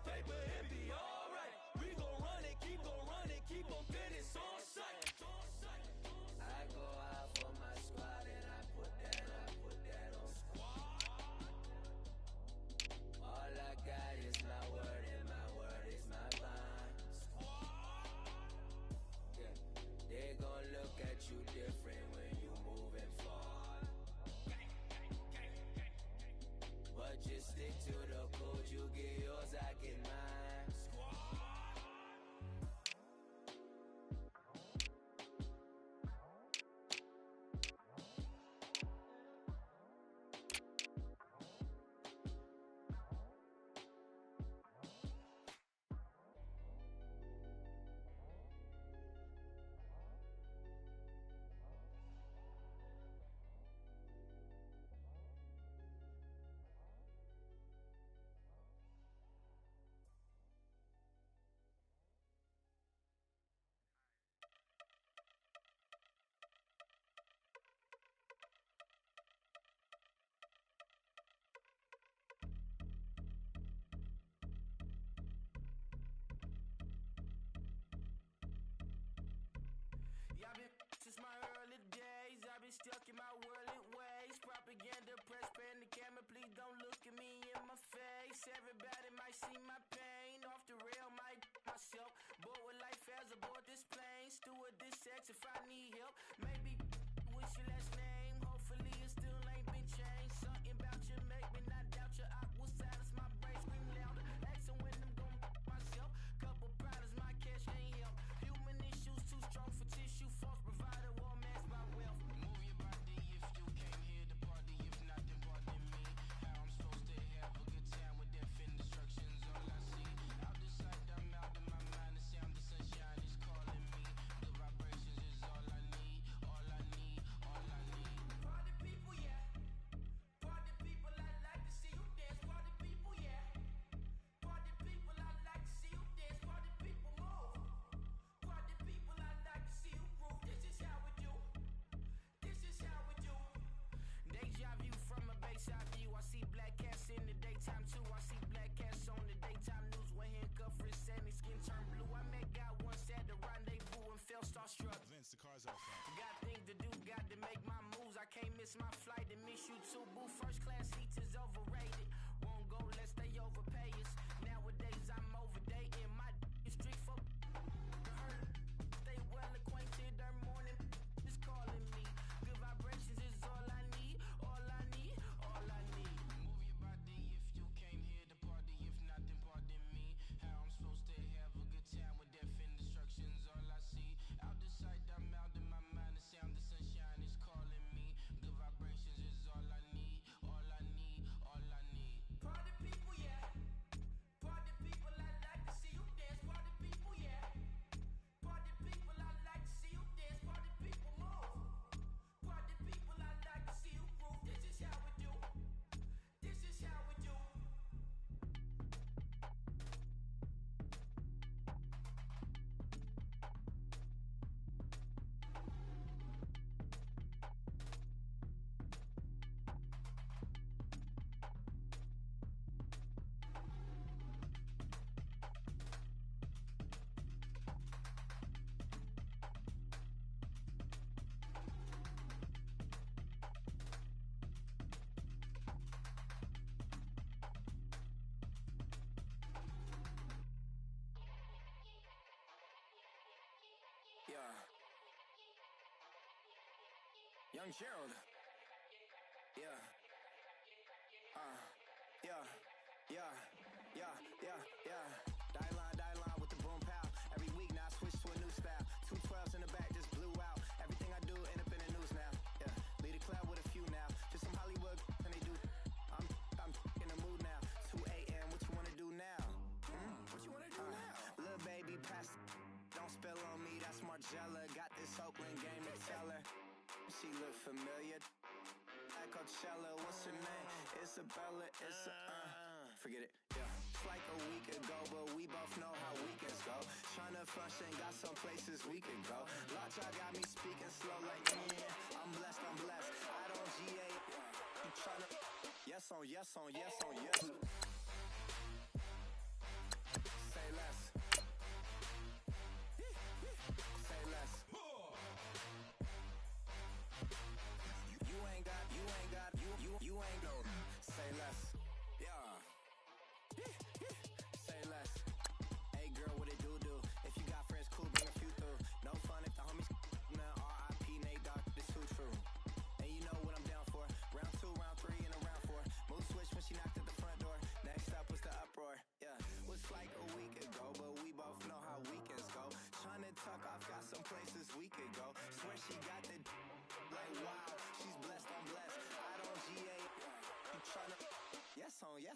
paper, it be alright. We gon' run it, keep on business on sight. I go out for my squad and I put that on squad. All I got is my word and my word is my bond. Yeah, they gon' look at you different when you moving forward. But just stick to the code, you get yours, I get mine. Since my early days, I've been stuck in my worldly ways. Propaganda, press, pan the camera, please don't look at me in my face. Everybody might see my pain, off the rail, might myself. Bored with life as aboard this plane. Steward this sex if I need help. Maybe what's your last name? Hopefully it still ain't been changed. Something about you make me not doubt your I will silence my brain, scream louder. Asking when I'm gon' myself. Couple problems, my cash ain't help. Human issues too strong for tissue. False provider, war mask my wealth. Move your body if you came here to party. If not, then pardon me. How I'm supposed to have a good time with death and destruction's all I see. Out the sight, I'm out of my mind. The sound of sunshine is calling me. The vibrations is all I need. All I need, all I need. Party people, yeah. Party people, I like to see you dance. Party people, yeah. Party people, I like to see you dance. Party people, move. Party people, I like to see you groove. This is how we do. This is how we do. Deja vu from a bayside view. I see black cats in the daytime too. I see black cats on the daytime news. When handcuffed, wrist and his skin turned blue. I met God once at the rendezvous and felt starstruck. Vince, the car's out front. Got things to do, got to make my moves. I can't miss my flight and miss you too. Boo, first class seats is overrated. Won't go lest they overpay us. Nowadays I'm overdating. My is strict for hurt. Stay well acquainted. Their morning is calling me. Good vibrations is all I need. All I need. All I need. Move your body if you came here to party. If not, then pardon me. How I'm supposed to have a good time with death and destruction's all I see. Out the sight, I'm out of my mind. The sound of sunshine is calling me. Good vibrations is all I need. All I need. All I need. Party people, yeah. Party people, I like to see you dance. Party people, yeah. Party people, I like to see you dance. Party people, move. Party people, I like to see you groove. This is how we do. This is how we do. Yeah. Young Gerald. Yeah. Yeah. Die line with the boom pow. Every week now I switch to a new style. 212s in the back just blew out. Everything I do end up in the news now. Yeah. Lead a club with a few now. Just some Hollywood and they do. I'm in the mood now. 2 a.m. What you wanna do now? What you wanna do now? Little baby pass. Don't spill on me. That's Margella. Got this Oakland game to tell her. She look familiar. Like Coachella. What's her name? Isabella. Forget it. Yeah. It's like a week ago, but we both know how weekends go. Tryna function, got some places we can go. Lockjaw got me speaking slow like, I'm blessed. I don't GA. I'm tryna. Yes on yes.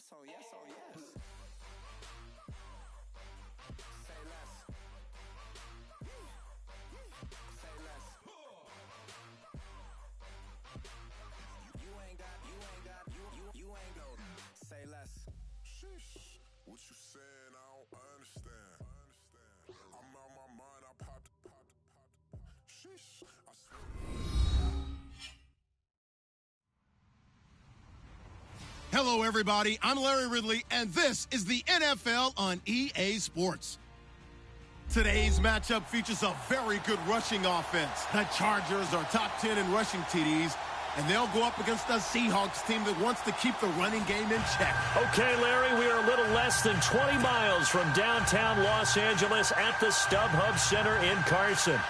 Yes, oh yes, oh yes. Say less. Say less. You ain't got, you ain't go. Say less. Sheesh. What you saying? I don't understand. I'm out my mind. I popped. Sheesh. I swear. Hello, everybody. I'm Larry Ridley, and this is the NFL on EA Sports. Today's matchup features a very good rushing offense. The Chargers are top 10 in rushing TDs, and they'll go up against a Seahawks team that wants to keep the running game in check. Okay, Larry, we are a little less than 20 miles from downtown Los Angeles at the StubHub Center in Carson.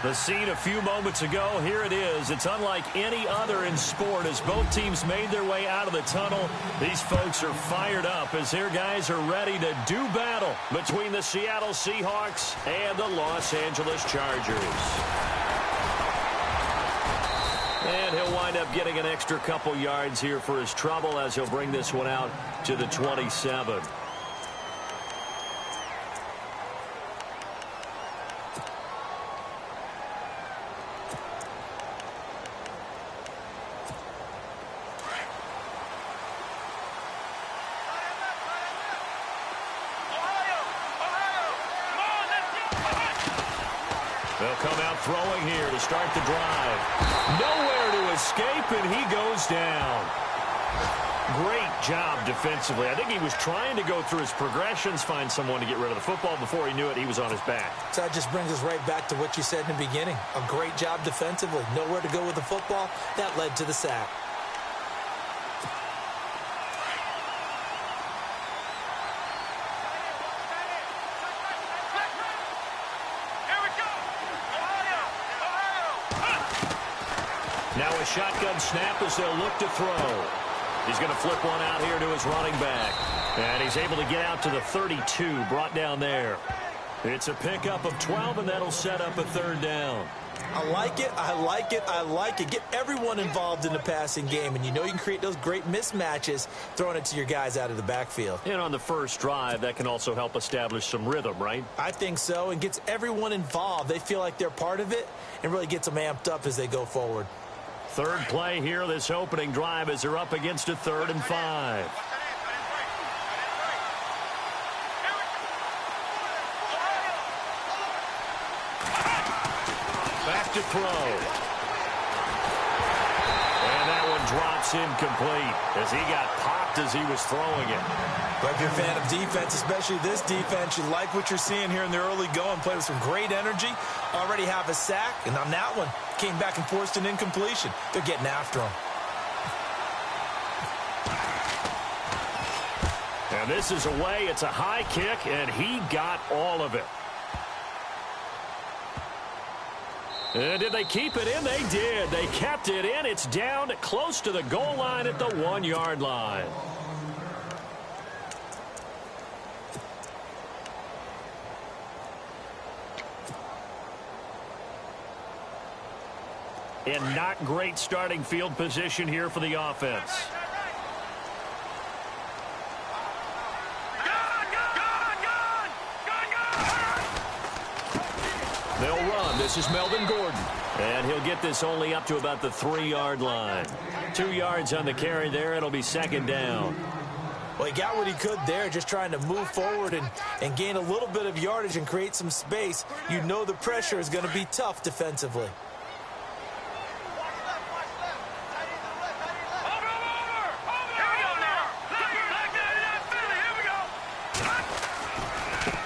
The scene a few moments ago, here it is. It's unlike any other in sport as both teams made their way out of the tunnel. These folks are fired up as their guys are ready to do battle between the Seattle Seahawks and the Los Angeles Chargers. And he'll wind up getting an extra couple yards here for his trouble as he'll bring this one out to the 27. They'll come out throwing here to start the drive. Nowhere to escape, and he goes down. Great job defensively. I think he was trying to go through his progressions, find someone to get rid of the football. Before he knew it, he was on his back. So that just brings us right back to what you said in the beginning. A great job defensively. Nowhere to go with the football. That led to the sack. Now a shotgun snap as they'll look to throw. He's going to flip one out here to his running back. And he's able to get out to the 32, brought down there. It's a pickup of 12, and that'll set up a third down. I like it, I like it, I like it. Get everyone involved in the passing game, and you know you can create those great mismatches throwing it to your guys out of the backfield. And on the first drive, that can also help establish some rhythm, right? I think so, and gets everyone involved. They feel like they're part of it and really gets them amped up as they go forward. Third play here, this opening drive, as they're up against a 3rd and 5. Back to throw. And that one drops incomplete as he got popped as he was throwing it. But if you're a fan of defense, especially this defense, you like what you're seeing here in the early going. Play with some great energy. Already have a sack, and on that one, came back and forced an incompletion. They're getting after him. And this is away. It's a high kick, and he got all of it. And did they keep it in? They did. They kept it in. It's down close to the goal line at the 1-yard line. And not great starting field position here for the offense. They'll run. This is Melvin Gordon. And he'll get this only up to about the 3-yard line. 2 yards on the carry there. It'll be 2nd down. Well, he got what he could there, just trying to move forward and gain a little bit of yardage and create some space. You know the pressure is going to be tough defensively.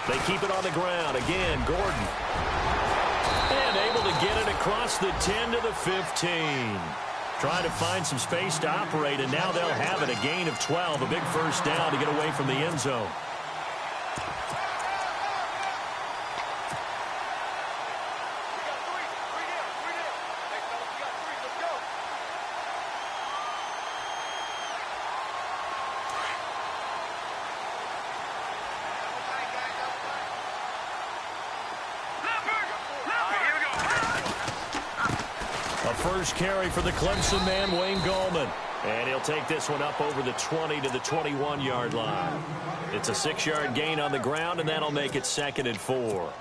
They keep it on the ground. Again, Gordon. And able to get it across the 10 to the 15. Trying to find some space to operate, and now they'll have it. A gain of 12, a big first down to get away from the end zone. First carry for the Clemson man, Wayne Gallman. And he'll take this one up over the 20 to the 21-yard line. It's a 6-yard gain on the ground, and that'll make it 2nd and 4.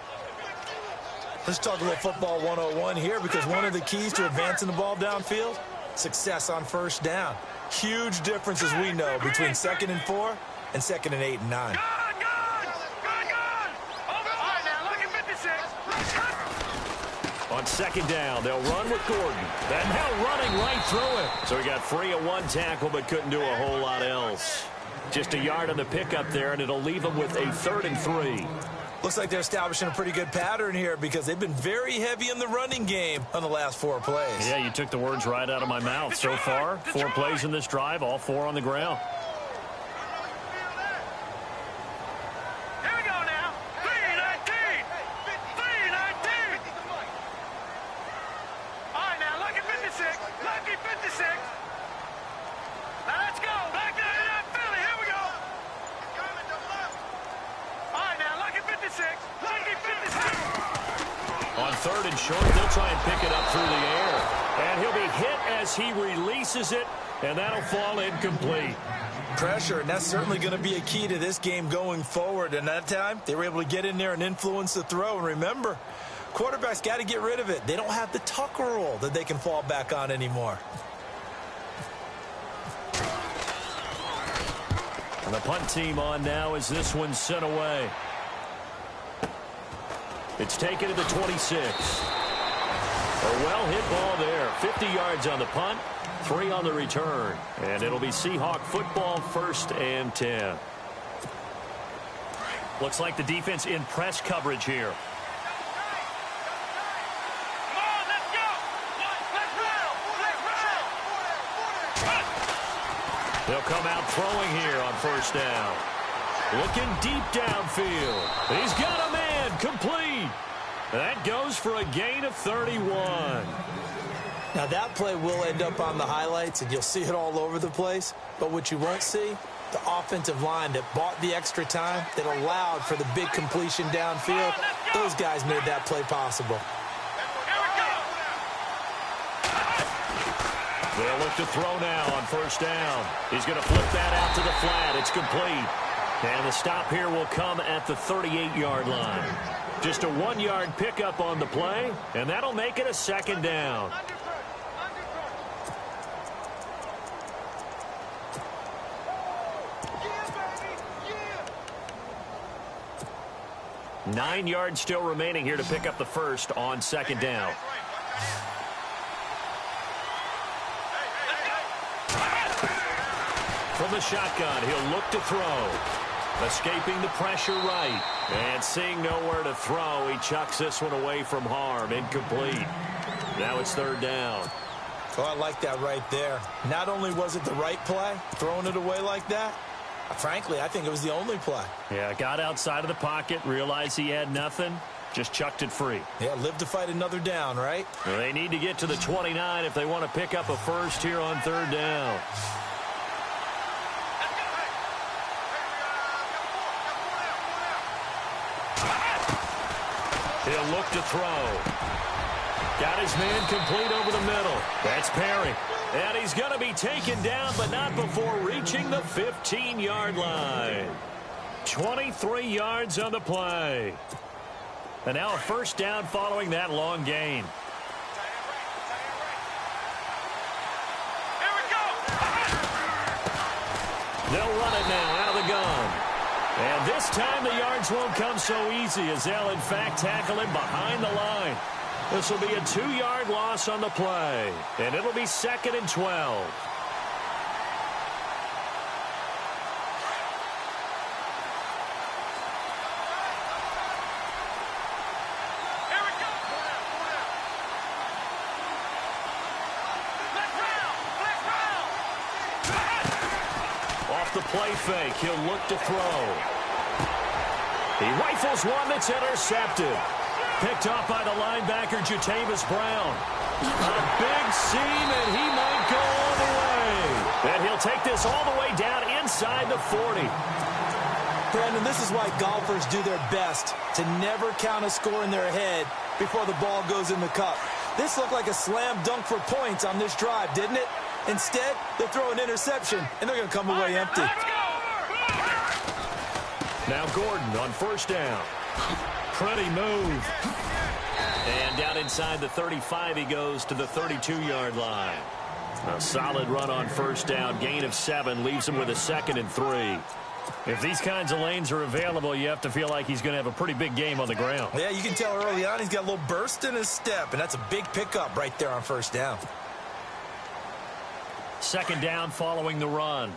Let's talk a little football 101 here, because one of the keys to advancing the ball downfield, success on first down. Huge difference, as we know, between 2nd and 4 and 2nd and 8 and 9. On 2nd down, they'll run with Gordon. And now running right through it. So he got free of one tackle but couldn't do a whole lot else. Just a yard on the pickup there, and it'll leave him with a 3rd and 3. Looks like they're establishing a pretty good pattern here, because they've been very heavy in the running game on the last 4 plays. Yeah, you took the words right out of my mouth. So far, 4 plays in this drive, all 4 on the ground. On 3rd and short, they'll try and pick it up through the air. And he'll be hit as he releases it, and that'll fall incomplete. Pressure, and that's certainly going to be a key to this game going forward. And that time, they were able to get in there and influence the throw. And remember, quarterbacks got to get rid of it. They don't have the tuck rule that they can fall back on anymore. And the punt team on now as this one's sent away. It's taken to the 26. A well-hit ball there. 50 yards on the punt, 3 on the return. And it'll be Seahawk football, 1st and 10. Looks like the defense in press coverage here. They'll come out throwing here on 1st down. Looking deep downfield. He's got a man, complete. That goes for a gain of 31. Now, that play will end up on the highlights, and you'll see it all over the place. But what you won't see, the offensive line that bought the extra time, that allowed for the big completion downfield, those guys made that play possible. They'll look to throw now on 1st down. He's going to flip that out to the flat. It's complete. And the stop here will come at the 38-yard line. Just a 1-yard pickup on the play, and that'll make it a 2nd down. Yeah, 9 yards still remaining here to pick up the 1st on 2nd down. From the shotgun, he'll look to throw. Escaping the pressure right. And seeing nowhere to throw, he chucks this one away from harm. Incomplete. Now it's 3rd down. Oh, I like that right there. Not only was it the right play, throwing it away like that, frankly, I think it was the only play. Yeah, got outside of the pocket, realized he had nothing, just chucked it free. Yeah, live to fight another down, right? Well, they need to get to the 29 if they want to pick up a 1st here on 3rd down. He'll look to throw. Got his man complete over the middle. That's Perry. And he's going to be taken down, but not before reaching the 15-yard line. 23 yards on the play. And now a 1st down following that long gain. They'll run it now out of the gun. And this time the yards won't come so easy, as they'll in fact tackle him behind the line. This will be a 2-yard loss on the play, and it'll be 2nd and 12. The play fake. He'll look to throw. He rifles one that's intercepted. Picked off by the linebacker, Jatavis Brown. A big seam, and he might go all the way. And he'll take this all the way down inside the 40. Brandon, this is why golfers do their best to never count a score in their head before the ball goes in the cup. This looked like a slam dunk for points on this drive, didn't it? Instead, they throw an interception, and they're going to come away empty. Now Gordon on first down. Pretty move. And down inside the 35, he goes to the 32-yard line. A solid run on first down. Gain of 7 leaves him with a 2nd and 3. If these kinds of lanes are available, you have to feel like he's going to have a pretty big game on the ground. Yeah, you can tell early on he's got a little burst in his step, and that's a big pickup right there on first down. 2nd down following the run.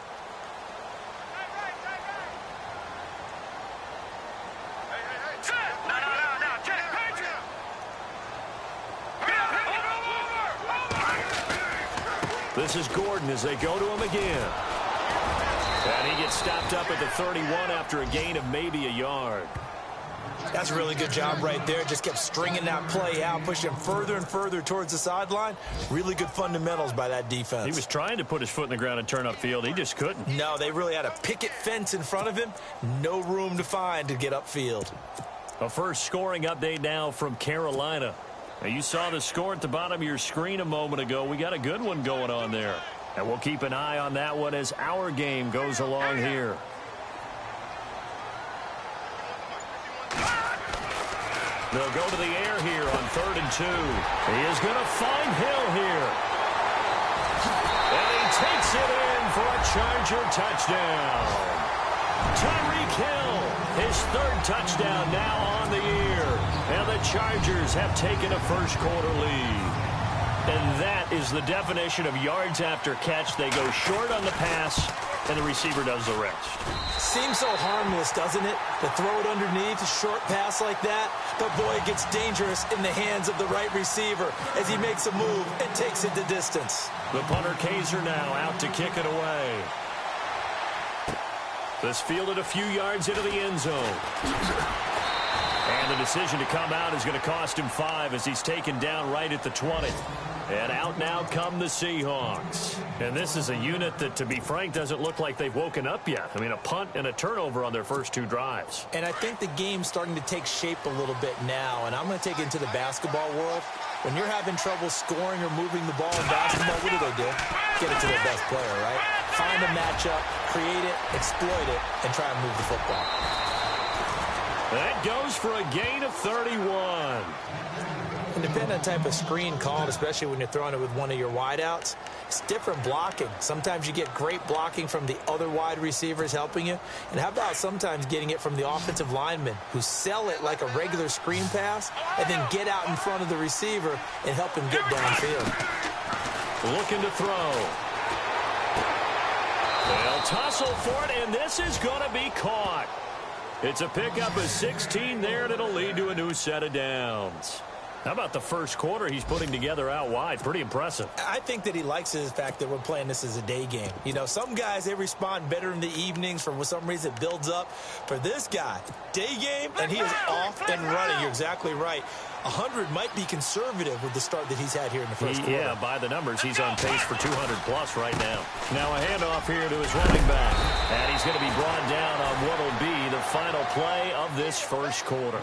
This is Gordon as they go to him again. And he gets stopped up at the 31 after a gain of maybe a yard. That's a really good job right there. Just kept stringing that play out, pushing him further and further towards the sideline. Really good fundamentals by that defense. He was trying to put his foot in the ground and turn upfield. He just couldn't. No, they really had a picket fence in front of him. No room to find to get upfield. A first scoring update now from Carolina. Now, you saw the score at the bottom of your screen a moment ago. We got a good one going on there. And we'll keep an eye on that one as our game goes along here. They'll go to the air here on 3rd and 2. He is going to find Hill here. And he takes it in for a Charger touchdown. Tyreek Hill, his 3rd touchdown now on the year. And the Chargers have taken a first-quarter lead. And that is the definition of yards after catch. They go short on the pass, and the receiver does the rest. Seems so harmless, doesn't it? To throw it underneath, a short pass like that. But, boy, it gets dangerous in the hands of the right receiver as he makes a move and takes it the distance. The punter Kaiser now out to kick it away. This fielded a few yards into the end zone. And the decision to come out is going to cost him 5 as he's taken down right at the 20. And out now come the Seahawks. And this is a unit that, to be frank, doesn't look like they've woken up yet. I mean, a punt and a turnover on their first 2 drives. And I think the game's starting to take shape a little bit now. And I'm going to take it into the basketball world. When you're having trouble scoring or moving the ball in basketball, what do? Get it to their best player, right? Find a matchup, create it, exploit it, and try and move the football. That goes for a gain of 31. And depending on the type of screen called, especially when you're throwing it with one of your wideouts, it's different blocking. Sometimes you get great blocking from the other wide receivers helping you. And how about sometimes getting it from the offensive linemen who sell it like a regular screen pass and then get out in front of the receiver and help him get downfield. Looking to throw. They'll tussle for it, and this is going to be caught. It's a pickup of 16 there, and it'll lead to a new set of downs. How about the first quarter he's putting together out wide? Pretty impressive. I think that he likes the fact that we're playing this as a day game. You know, some guys, they respond better in the evenings. For some reason, it builds up. For this guy, day game, and he is off and running. You're exactly right. 100 might be conservative with the start that he's had here in the first quarter. Yeah, by the numbers, he's on pace for 200-plus right now. Now a handoff here to his running back. And he's going to be brought down on what will be the final play of this first quarter.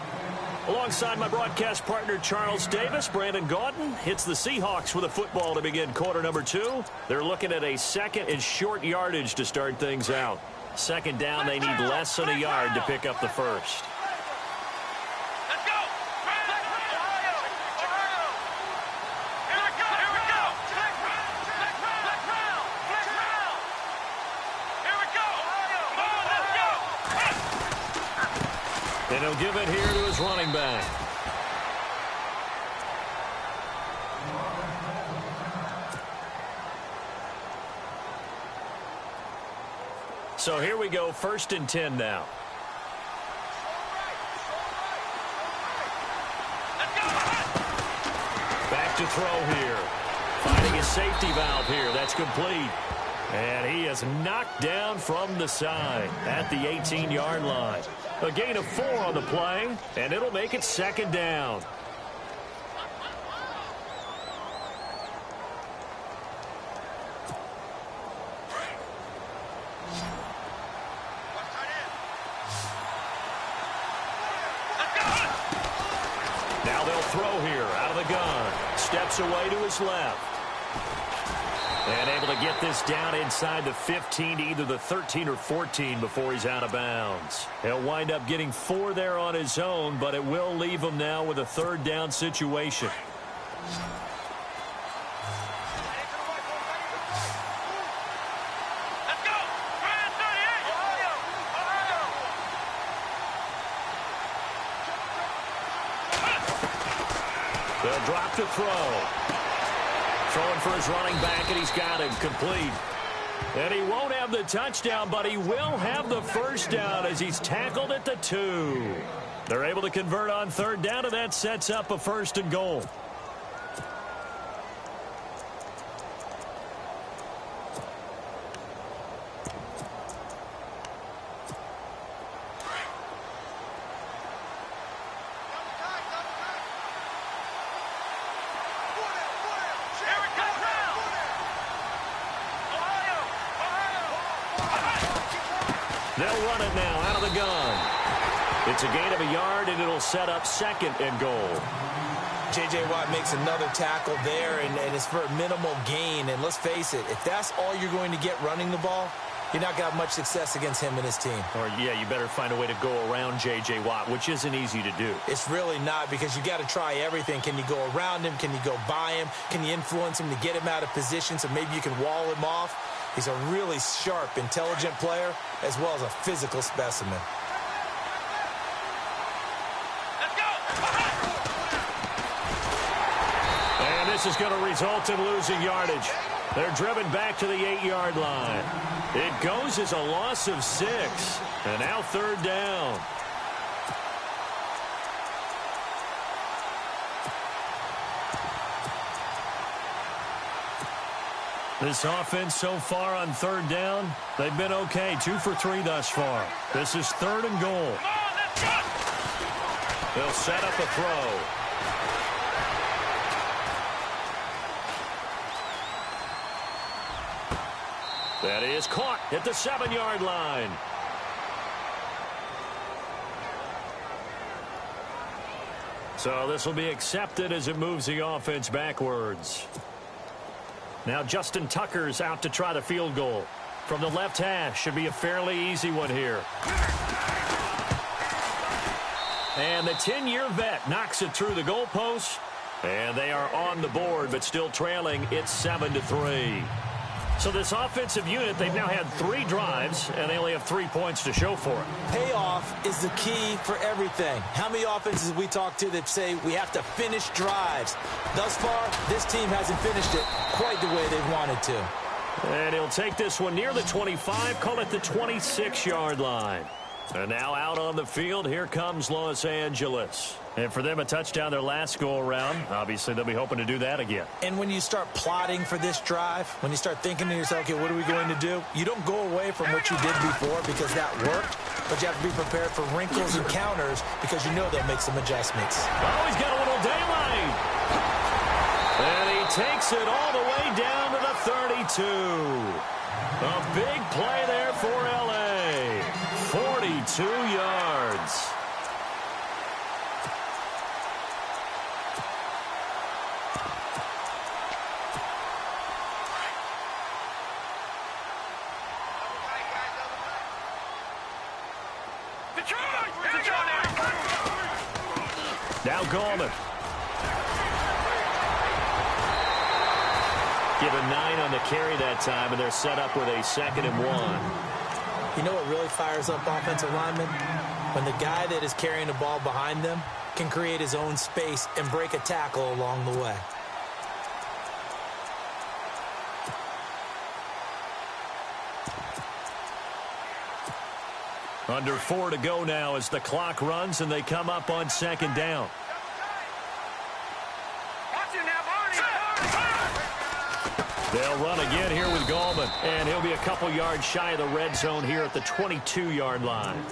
Alongside my broadcast partner, Charles Davis, Brandon Gaudin hits the Seahawks with a football to begin quarter number 2. They're looking at a 2nd and short yardage to start things out. 2nd down, they need less than a yard to pick up the first. And he'll give it here to his running back. So here we go, 1st and 10 now. Back to throw here. Finding his safety valve here. That's complete. And he is knocked down from the side at the 18-yard line. A gain of 4 on the play, and it'll make it 2nd down. Now they'll throw here out of the gun. Steps away to his left. And able to get this down inside the 15 to either the 13 or 14 before he's out of bounds. He'll wind up getting 4 there on his own, but it will leave him now with a third down situation. They'll drop to throw. Throwing for his running back, and he's got him complete. And he won't have the touchdown, but he will have the first down as he's tackled at the 2. They're able to convert on third down, and that sets up a 1st and goal. They'll run it now out of the gun. It's a gain of a yard, and it'll set up 2nd and goal. J.J. Watt makes another tackle there, and it's for a minimal gain. And let's face it, if that's all you're going to get running the ball, you're not going to have much success against him and his team. Or, yeah, you better find a way to go around J.J. Watt, which isn't easy to do. It's really not, because you got to try everything. Can you go around him? Can you go by him? Can you influence him to get him out of position so maybe you can wall him off? He's a really sharp, intelligent player, as well as a physical specimen. Let's go! And this is going to result in losing yardage. They're driven back to the 8-yard line. It goes as a loss of 6. And now 3rd down. This offense so far on 3rd down, they've been okay. 2 for 3 thus far. This is 3rd and goal. They'll set up a throw. That is caught at the 7-yard line. So this will be accepted as it moves the offense backwards. Now Justin Tucker's out to try the field goal. From the left hash, should be a fairly easy one here. And the 10-year vet knocks it through the goalpost. And they are on the board, but still trailing. It's 7-3. So this offensive unit, they've now had 3 drives, and they only have 3 points to show for it. Payoff is the key for everything. How many offenses we talk to that say we have to finish drives? Thus far, this team hasn't finished it quite the way they wanted to. And he'll take this one near the 25, call it the 26-yard line. And now out on the field, here comes Los Angeles. And for them, a touchdown their last go-around. Obviously, they'll be hoping to do that again. And when you start plotting for this drive, when you start thinking to yourself, okay, what are we going to do? You don't go away from what you did before because that worked, but you have to be prepared for wrinkles and counters because you know they'll make some adjustments. Oh, he's got a little daylight. And he takes it all the way down to the 32. A big play there for L.A. 42 yards. Now Gallman. Given 9 on the carry that time, and they're set up with a 2nd and 1. You know what really fires up offensive linemen? When the guy that is carrying the ball behind them can create his own space and break a tackle along the way. Under 4 to go now as the clock runs and they come up on 2nd down. They'll run again here with Gallman, and he'll be a couple yards shy of the red zone here at the 22-yard line.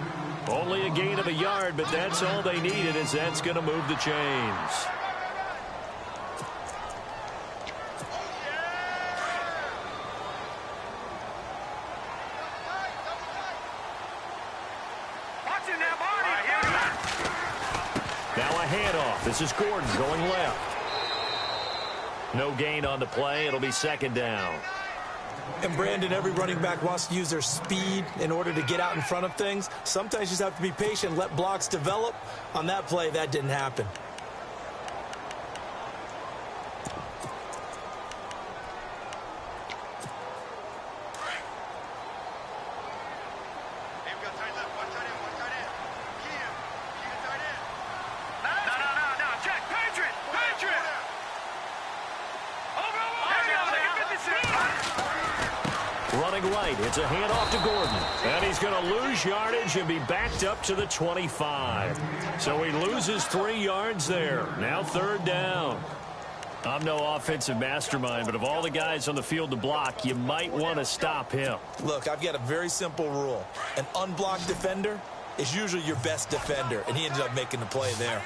Only a gain of a yard, but that's all they needed, as that's going to move the chains. Now a handoff. This is Gordon going left. No gain on the play. It'll be 2nd down. And, Brandon, every running back wants to use their speed in order to get out in front of things. Sometimes you just have to be patient, let blocks develop. On that play, that didn't happen. Running right, it's a handoff to Gordon. And he's going to lose yardage and be backed up to the 25. So he loses 3 yards there. Now 3rd down. I'm no offensive mastermind, but of all the guys on the field to block, you might want to stop him. Look, I've got a very simple rule. An unblocked defender is usually your best defender, and he ended up making the play there.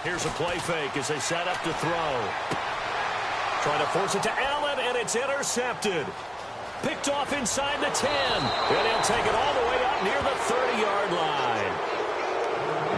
Here's a play fake as they set up to throw. Trying to force it to Allen, and it's intercepted. Picked off inside the 10. And he'll take it all the way up near the 30-yard line.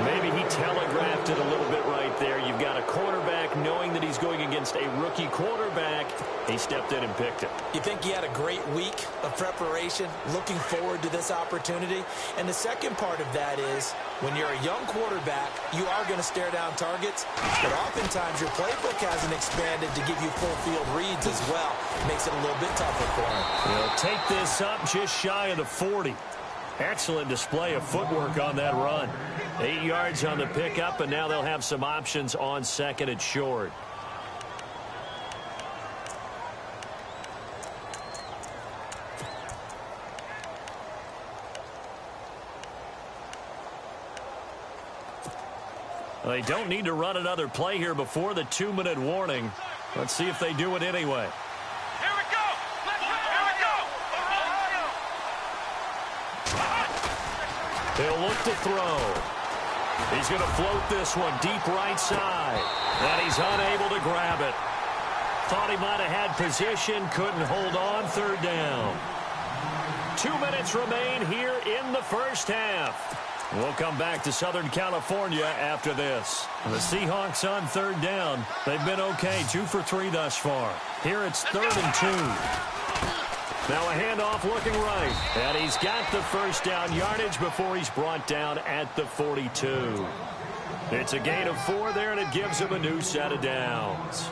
Maybe he telegraphed it a little bit right there. You've got a quarterback knowing that he's going against a rookie quarterback. He stepped in and picked it. You think he had a great week of preparation, looking forward to this opportunity? And the second part of that is, when you're a young quarterback, you are going to stare down targets, but oftentimes your playbook hasn't expanded to give you full field reads as well. Makes it a little bit tougher for him. He'll take this up just shy of the 40. Excellent display of footwork on that run. 8 yards on the pickup, and now they'll have some options on 2nd and short. They don't need to run another play here before the 2-minute warning. Let's see if they do it anyway. Here we go! Here we go! He'll look to throw. He's going to float this one deep right side. And he's unable to grab it. Thought he might have had position, couldn't hold on. 3rd down. 2 minutes remain here in the first half. We'll come back to Southern California after this. The Seahawks on 3rd down. They've been okay, 2 for 3 thus far. Here it's 3rd and 2. Now a handoff looking right. And he's got the first down yardage before he's brought down at the 42. It's a gain of 4 there, and it gives him a new set of downs.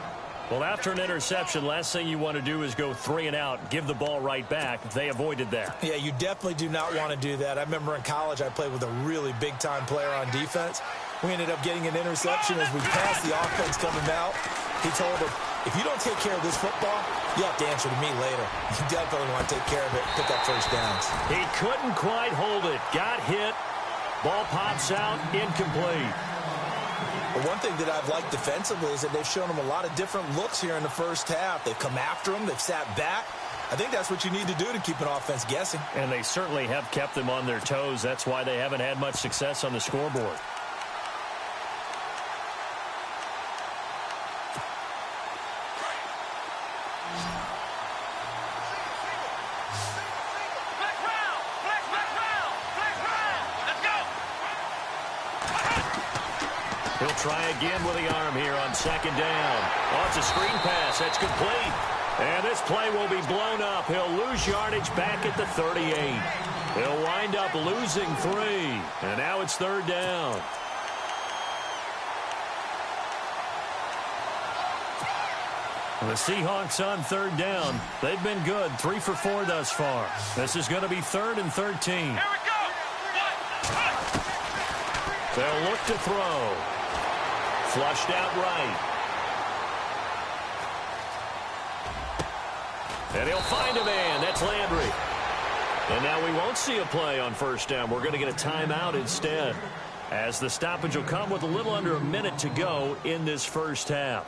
Well, after an interception, last thing you want to do is go 3 and out, give the ball right back. They avoided that. Yeah, you definitely do not want to do that. I remember in college I played with a really big-time player on defense. We ended up getting an interception as we passed the offense coming out. He told him, if you don't take care of this football, you have to answer to me later. You definitely want to take care of it, pick up first downs. He couldn't quite hold it. Got hit. Ball pops out, incomplete. But one thing that I've liked defensively is that they've shown him a lot of different looks here in the first half. They've come after him. They've sat back. I think that's what you need to do to keep an offense guessing. And they certainly have kept them on their toes. That's why they haven't had much success on the scoreboard. He'll try again with the arm here on 2nd down. Oh, it's a screen pass. That's complete. And this play will be blown up. He'll lose yardage back at the 38. He'll wind up losing 3. And now it's 3rd down. The Seahawks on 3rd down. They've been good. 3 for 4 thus far. This is going to be 3rd and 13. Here we go! They'll look to throw. Flushed out right. And he'll find a man. That's Landry. And now we won't see a play on 1st down. We're going to get a timeout instead, as the stoppage will come with a little under a minute to go in this first half.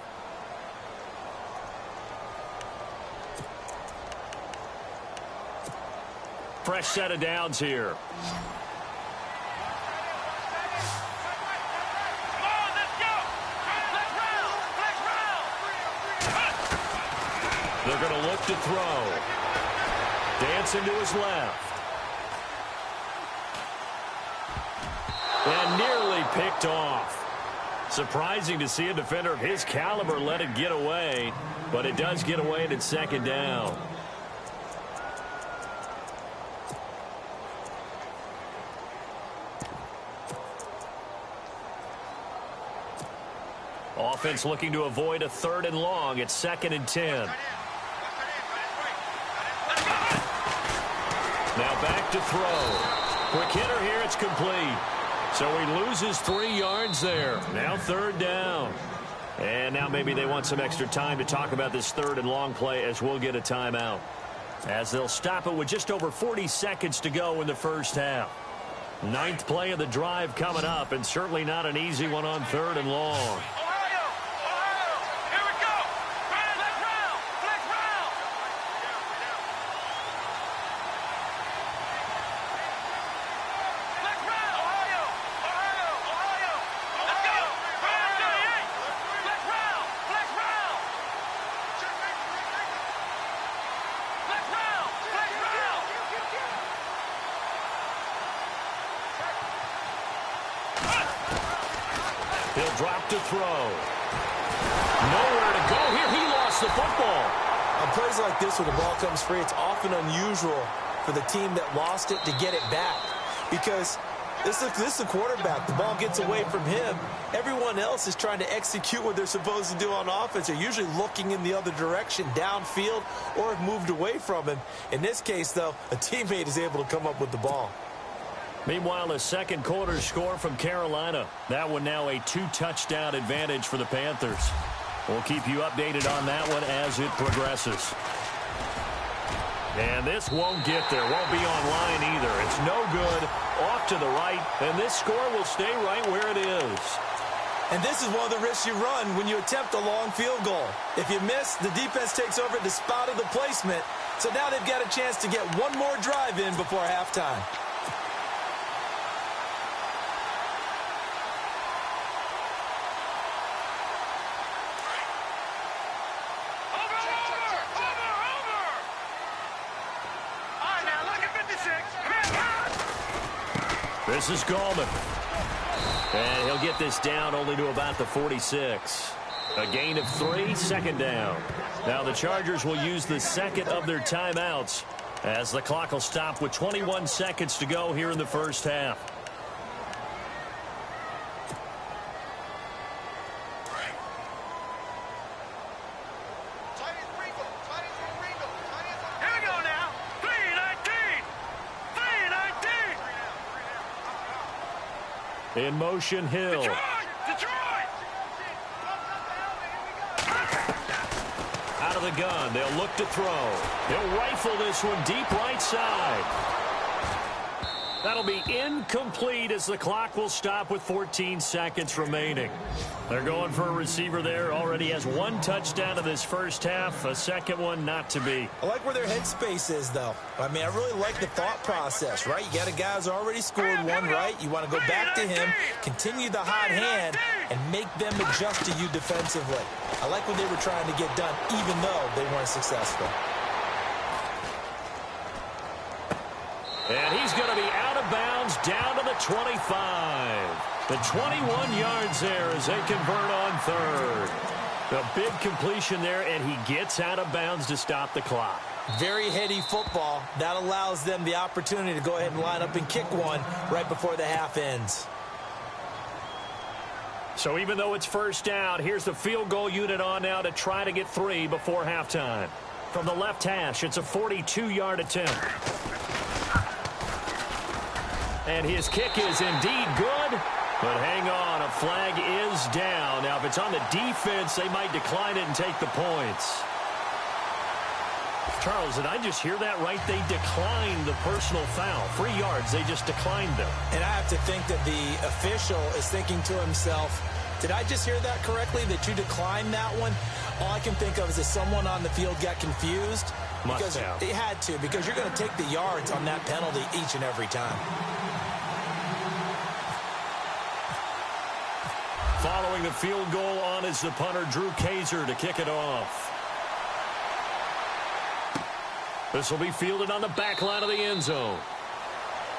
Fresh set of downs here. They're going to look to throw. Dancing to his left. And nearly picked off. Surprising to see a defender of his caliber let it get away, but it does get away and it's second down. Offense looking to avoid a 3rd and long. It's 2nd and 10. Now back to throw. Quick hitter here. It's complete. So he loses 3 yards there. Now 3rd down. And now maybe they want some extra time to talk about this 3rd and long play as we'll get a timeout. As they'll stop it with just over 40 seconds to go in the first half. 9th play of the drive coming up, and certainly not an easy one on 3rd and long. He'll drop to throw. Nowhere to go here. He lost the football. On plays like this, when the ball comes free, it's often unusual for the team that lost it to get it back. Because this is the quarterback. The ball gets away from him. Everyone else is trying to execute what they're supposed to do on offense. They're usually looking in the other direction, downfield, or have moved away from him. In this case, though, a teammate is able to come up with the ball. Meanwhile, a second quarter score from Carolina. That one now a 2-touchdown advantage for the Panthers. We'll keep you updated on that one as it progresses. And this won't get there. Won't be online either. It's no good. Off to the right. And this score will stay right where it is. And this is one of the risks you run when you attempt a long field goal. If you miss, the defense takes over at the spot of the placement. So now they've got a chance to get one more drive in before halftime. This is Gallman. And he'll get this down only to about the 46. A gain of 3, 2nd down. Now the Chargers will use the second of their timeouts as the clock will stop with 21 seconds to go here in the first half. In motion, Hill. Detroit! Out of the gun. They'll look to throw. He'll rifle this one deep right side. That'll be incomplete as the clock will stop with 14 seconds remaining. They're going for a receiver there. Already has 1 touchdown in this first half. A second one not to be. I like where their headspace is, though. I mean, I really like the thought process, right? You got a guy who's already scored one, right? You want to go back to him, continue the hot hand, and make them adjust to you defensively. I like what they were trying to get done, even though they weren't successful. And he's going to be out of bounds down to the 25. The 21 yards there as they convert on 3rd. The big completion there, and he gets out of bounds to stop the clock. Very heady football. That allows them the opportunity to go ahead and line up and kick one right before the half ends. So even though it's first down, here's the field goal unit on now to try to get 3 before halftime. From the left hash, it's a 42-yard attempt. And his kick is indeed good. But hang on, a flag is down. Now, if it's on the defense, they might decline it and take the points. Charles, did I just hear that right? They declined the personal foul. 3 yards, they just declined them. And I have to think that the official is thinking to himself, did I just hear that correctly, that you declined that one? All I can think of is that someone on the field got confused. Must have. They had to, because you're going to take the yards on that penalty each and every time. Following the field goal on is the punter, Drew Kaiser, to kick it off. This will be fielded on the back line of the end zone.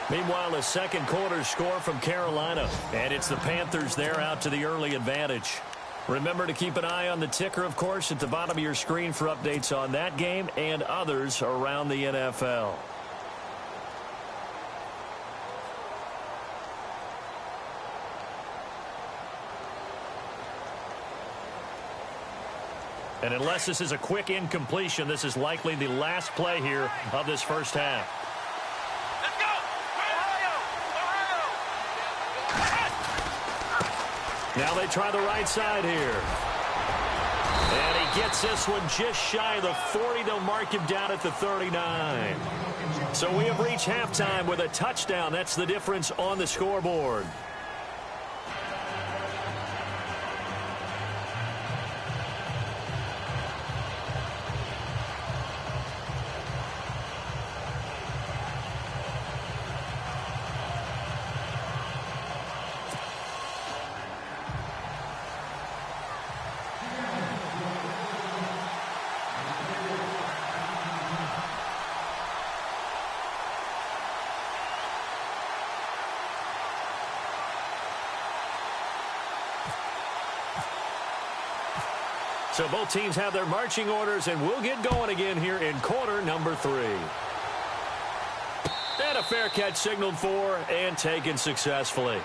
Meanwhile, a second quarter score from Carolina, and it's the Panthers there out to the early advantage. Remember to keep an eye on the ticker, of course, at the bottom of your screen for updates on that game and others around the NFL. And unless this is a quick incompletion, this is likely the last play here of this first half. Let's go! Now they try the right side here. And he gets this one just shy of the 40. They'll mark him down at the 39. So we have reached halftime with a touchdown. That's the difference on the scoreboard. So both teams have their marching orders, and we'll get going again here in quarter number 3. And a fair catch signaled for and taken successfully.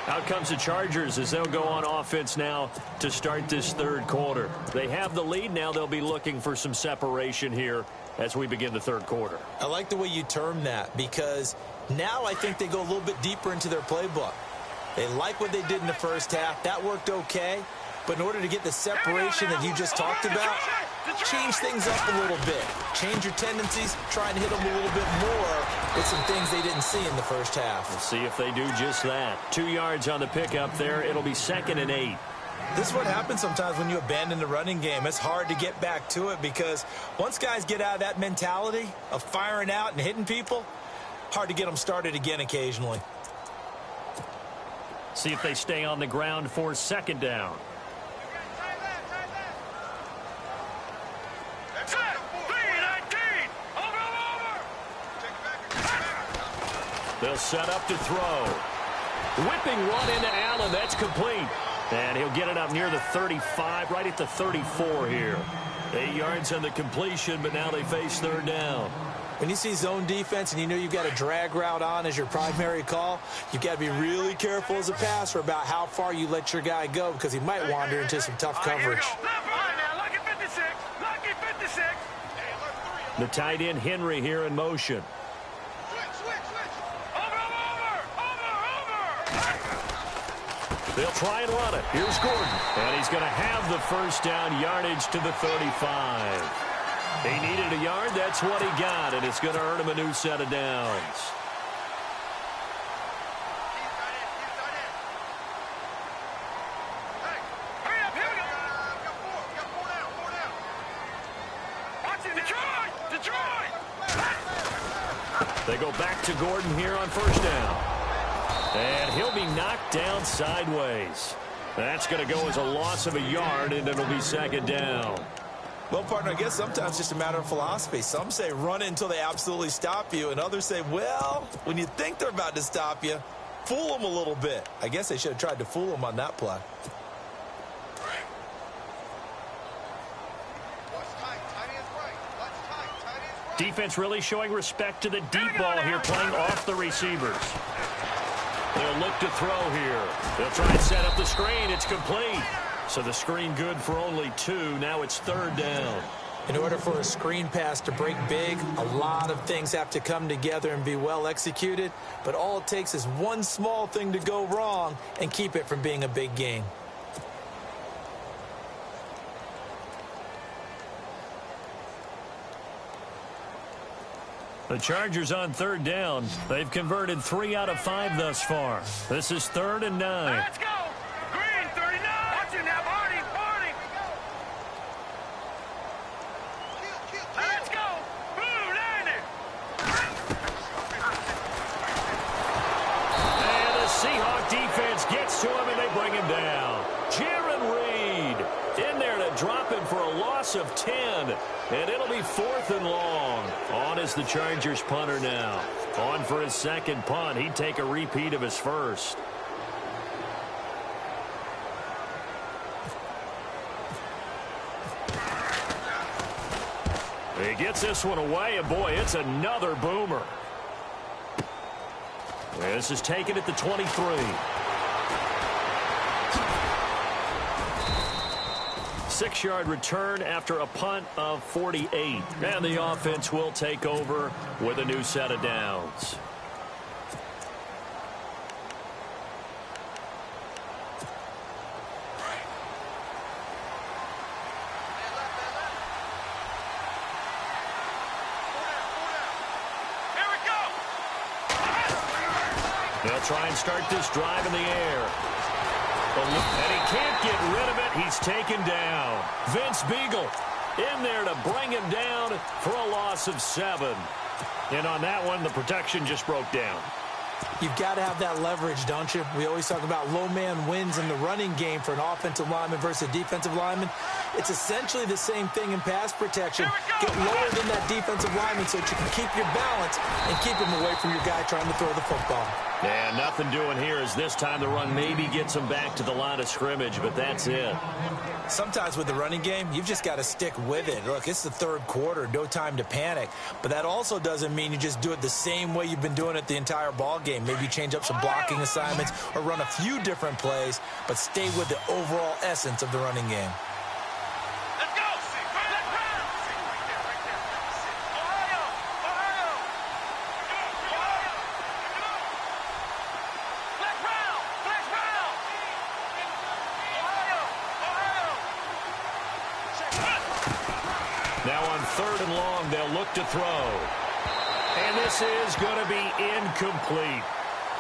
Out comes the Chargers as they'll go on offense now to start this third quarter. They have the lead. Now they'll be looking for some separation here as we begin the third quarter. I like the way you term that, because now I think they go a little bit deeper into their playbook. They like what they did in the first half. That worked okay. But in order to get the separation that you just talked about, change things up a little bit. Change your tendencies, try and hit them a little bit more with some things they didn't see in the first half. We'll see if they do just that. 2 yards on the pickup there. It'll be 2nd and 8. This is what happens sometimes when you abandon the running game. It's hard to get back to it because once guys get out of that mentality of firing out and hitting people, hard to get them started again occasionally. See if they stay on the ground for 2nd down. They'll set up to throw. Whipping one into Allen. That's complete. And he'll get it up near the 35, right at the 34 here. 8 yards on the completion, but now they face 3rd down. When you see zone defense and you know you've got a drag route on as your primary call, you've got to be really careful as a passer about how far you let your guy go because he might wander into some tough coverage. The tight end Henry here in motion. They'll try and run it. Here's Gordon. And he's going to have the first down, yardage to the 35. He needed a yard. That's what he got, and it's going to earn him a new set of downs. They go back to Gordon here on 1st down. And he'll be knocked down sideways. That's going to go as a loss of a yard, and it'll be 2nd down. Well, partner, I guess sometimes it's just a matter of philosophy. Some say run it until they absolutely stop you, and others say, well, when you think they're about to stop you, fool them a little bit. I guess they should have tried to fool them on that play. Defense really showing respect to the deep ball here, playing off the receivers. They'll look to throw here. They'll try and set up the screen. It's complete. So the screen good for only 2. Now it's 3rd down. In order for a screen pass to break big, a lot of things have to come together and be well executed. But all it takes is one small thing to go wrong and keep it from being a big gain. The Chargers on 3rd down. They've converted 3 out of 5 thus far. This is 3rd and 9. Let's go! Green, 39! Watch it now, Barney! Let's go! Blue, 90! And the Seahawk defense gets to him, and they bring him down. Jaron Reed in there to drop him for a loss of 10. And it'll be 4th and long. On is the Chargers punter now. On for his second punt. He'd take a repeat of his first. He gets this one away, and boy, it's another boomer. This is taken at the 23. Six-yard return after a punt of 48. And the offense will take over with a new set of downs. They'll try and start this drive in the air. And he can't get rid of it. He's taken down. Vince Beagle in there to bring him down for a loss of 7. And on that one, the protection just broke down. You've got to have that leverage, don't you? We always talk about low man wins in the running game for an offensive lineman versus a defensive lineman. It's essentially the same thing in pass protection. Get lower than that defensive lineman so that you can keep your balance and keep him away from your guy trying to throw the football. Yeah, nothing doing here as this time the run maybe gets him back to the line of scrimmage, but that's it. Sometimes with the running game, you've just got to stick with it. Look, it's the third quarter, no time to panic. But that also doesn't mean you just do it the same way you've been doing it the entire ball game. Maybe change up some blocking assignments or run a few different plays, but stay with the overall essence of the running game. Now on 3rd and long, they'll look to throw. And this is going to be incomplete.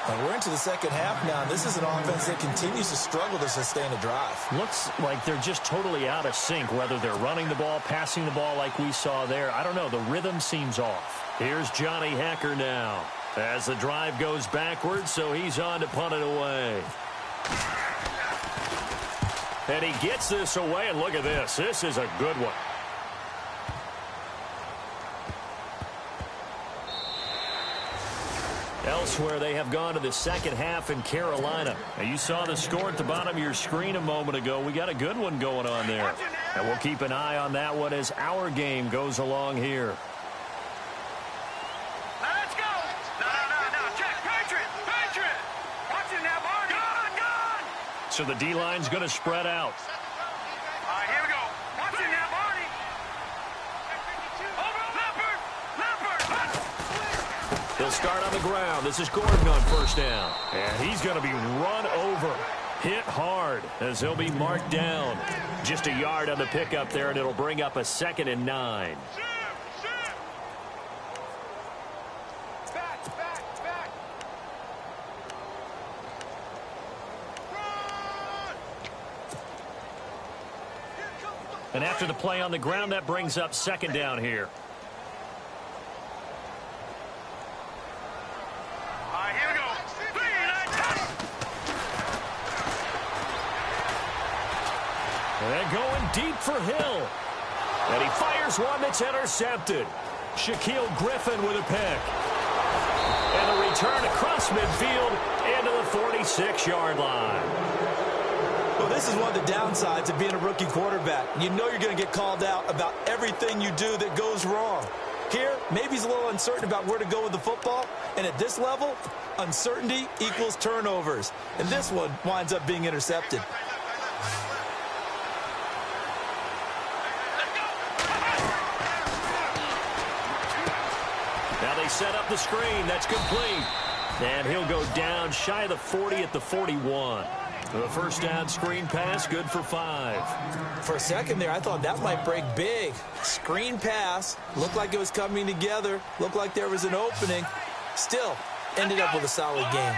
Well, we're into the second half now. This is an offense that continues to struggle to sustain a drive. Looks like they're just totally out of sync, whether they're running the ball, passing the ball like we saw there. I don't know. The rhythm seems off. Here's Johnny Hecker now as the drive goes backwards, so he's on to punt it away. And he gets this away, and look at this. This is a good one. Elsewhere, they have gone to the second half in Carolina. Now, you saw the score at the bottom of your screen a moment ago. We got a good one going on there. And we'll keep an eye on that one as our game goes along here. Let's go! No, check, Patriot! Watch it now, Barney! Gone! So the D-line's going to spread out. All right, here we go. Watch it now, Barney! Over, Leopard! They'll start on the ground. This is Gordon on first down. And he's going to be run over. Hit hard as he'll be marked down. Just a yard on the pickup there, and it'll bring up a 2nd and 9. Back! And after the play on the ground, that brings up 2nd down here. And going deep for Hill. And he fires one that's intercepted. Shaquille Griffin with a pick. And a return across midfield into the 46-yard line. Well, this is one of the downsides of being a rookie quarterback. You know you're going to get called out about everything you do that goes wrong. Here, maybe he's a little uncertain about where to go with the football. And at this level, uncertainty equals turnovers. And this one winds up being intercepted. Now they set up the screen. That's complete. And he'll go down shy of the 40 at the 41. The first down screen pass, good for 5. For a second there, I thought that might break big. Screen pass, looked like it was coming together, looked like there was an opening. Still, ended up with a solid game.